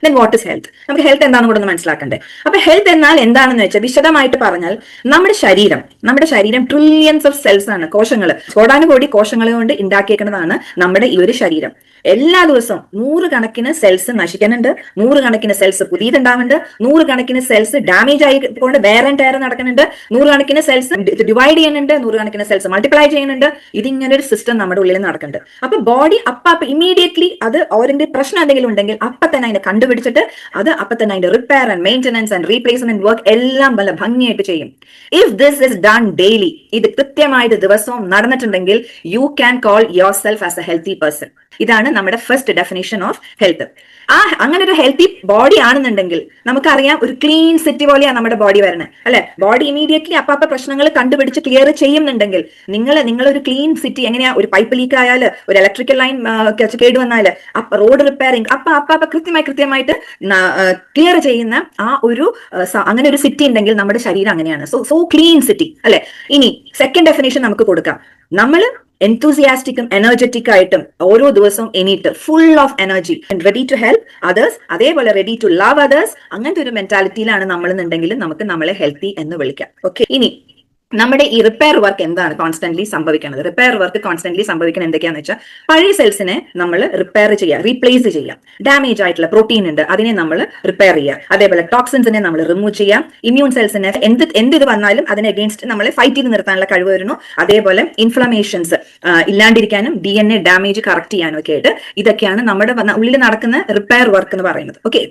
Then what is health? നമുക്ക് health എന്താണെന്ന് കൂടെ ഒന്ന് മനസ്സിലാക്കണ്ടേ? അപ്പൊ ഹെൽത്ത് എന്നാൽ എന്താണെന്ന് വെച്ചാൽ വിശദമായിട്ട് പറഞ്ഞാൽ നമ്മുടെ ശരീരം ട്രില്യൻസ് ഓഫ് സെൽസ് ആണ്, കോശങ്ങൾ, കോടാനുകോടി കോശങ്ങളെ കൊണ്ട് ഉണ്ടാക്കിയേക്കുന്നതാണ് നമ്മുടെ ഈ ഒരു ശരീരം. എല്ലാ ദിവസവും 100 കണക്കിന് സെൽസ് നശിക്കുന്നുണ്ട്, 100 കണക്കിന് സെൽസ് പുതിയതുണ്ടാവുന്നുണ്ട്, 100 കണക്കിന് സെൽസ് ഡാമേജ് ആയിക്കൊണ്ട് വേറെ ടയർ നടക്കുന്നുണ്ട്, 100 കണക്കിന് സെൽസ് ഡിവൈഡ് ചെയ്യുന്നുണ്ട്, 100 കണക്കിന് സെൽസ് മൾട്ടിപ്ലൈ ചെയ്യുന്നുണ്ട്. ഇതിങ്ങനെ ഒരു സിസ്റ്റം നമ്മുടെ ഉള്ളിൽ നടക്കുന്നുണ്ട്. അപ്പൊ ബോഡി ഇമ്മീഡിയറ്റ്ലി അത് അവരുടെ പ്രശ്നം എന്തെങ്കിലും ഉണ്ടെങ്കിൽ അപ്പൊ തന്നെ അതിനെ കണ്ടുപിടിച്ചിട്ട് അത് അപ്പൊ തന്നെ അതിന്റെ repair and maintenance and replacement work എല്ലാം നല്ല ഭംഗിയായിട്ട് ചെയ്യും. If this is done daily, ഇത് കൃത്യമായിട്ട് ദിവസവും നടന്നിട്ടുണ്ടെങ്കിൽ you can call yourself as a healthy person. ഇതാണ് നമ്മുടെ ഫസ്റ്റ് ഡെഫിനേഷൻ ഓഫ് ഹെൽത്ത്. അങ്ങനെ ഒരു ഹെൽത്തി ബോഡി ആണെന്നുണ്ടെങ്കിൽ നമുക്കറിയാം, ഒരു ക്ലീൻ സിറ്റി പോലെയാണ് നമ്മുടെ ബോഡി വരുന്നത്, അല്ലെ? ബോഡി ഇമീഡിയറ്റ്ലി അപ്പാപ്പ പ്രശ്നങ്ങൾ കണ്ടുപിടിച്ച് ക്ലിയർ ചെയ്യുന്നുണ്ടെങ്കിൽ നിങ്ങളൊരു ക്ലീൻ സിറ്റി എങ്ങനെയാ? ഒരു പൈപ്പ് ലീക്ക് ആയാല്, ഒരു ഇലക്ട്രിക്കൽ ലൈൻ കേടുവന്നാല്, റോഡ് റിപ്പയറിംഗ് അപ്പാപ്പ കൃത്യമായിട്ട് ക്ലിയർ ചെയ്യുന്ന അങ്ങനെ ഒരു സിറ്റി ഉണ്ടെങ്കിൽ നമ്മുടെ ശരീരം അങ്ങനെയാണ്. സോ ക്ലീൻ സിറ്റി, അല്ലെ? ഇനി സെക്കൻഡ് ഡെഫിനേഷൻ നമുക്ക് കൊടുക്കാം. നമ്മൾ എൻതൂസിയാസ്റ്റിക്കും എനർജറ്റിക് ആയിട്ടും ഓരോ ദിവസവും എണീറ്റ് full of energy, ready to help others, അതേപോലെ റെഡി ടു ലവ് അതേഴ്സ്, അങ്ങനത്തെ ഒരു മെന്റാലിറ്റിയിലാണ് നമ്മൾ എന്നുണ്ടെങ്കിൽ നമുക്ക് നമ്മളെ ഹെൽത്തി എന്ന് വിളിക്കാം. ഓക്കെ, ഇനി നമ്മുടെ ഈ റിപ്പയർ വർക്ക് എന്താണ് കോൺസ്റ്റന്റ്ലി സംഭവിക്കുന്നത്? റിപ്പയർ വർക്ക് കോൺസ്റ്റന്റ്ലി സംഭവിക്കുന്നത് എന്തൊക്കെയാന്ന് വെച്ചാൽ, പഴയ സെൽസിനെ നമ്മൾ റിപ്പയർ ചെയ്യുക, റീപ്ലേസ് ചെയ്യാം. ഡാമേജ് ആയിട്ടുള്ള പ്രോട്ടീൻ ഉണ്ട്, അതിനെ നമ്മൾ റിപ്പയർ ചെയ്യുക. അതേപോലെ ടോക്സിൻസിനെ നമ്മൾ റിമൂവ് ചെയ്യാം. ഇമ്മ്യൂൺ സെൽസിനെ എന്ത് വന്നാലും അതിനെ അഗെയിൻസ്റ്റ് നമ്മളെ ഫൈറ്റ് ചെയ്ത് നിർത്താനുള്ള കഴിവ് വരുന്നു. അതേപോലെ ഇൻഫ്ലമേഷൻസ് ഇല്ലാണ്ടിരിക്കാനും DNA ഡാമേജ് കറക്റ്റ് ചെയ്യാനും ഒക്കെ ആയിട്ട് ഇതൊക്കെയാണ് നമ്മുടെ ഉള്ളിൽ നടക്കുന്ന റിപ്പയർ വർക്ക് എന്ന് പറയുന്നത്. ഓക്കെ.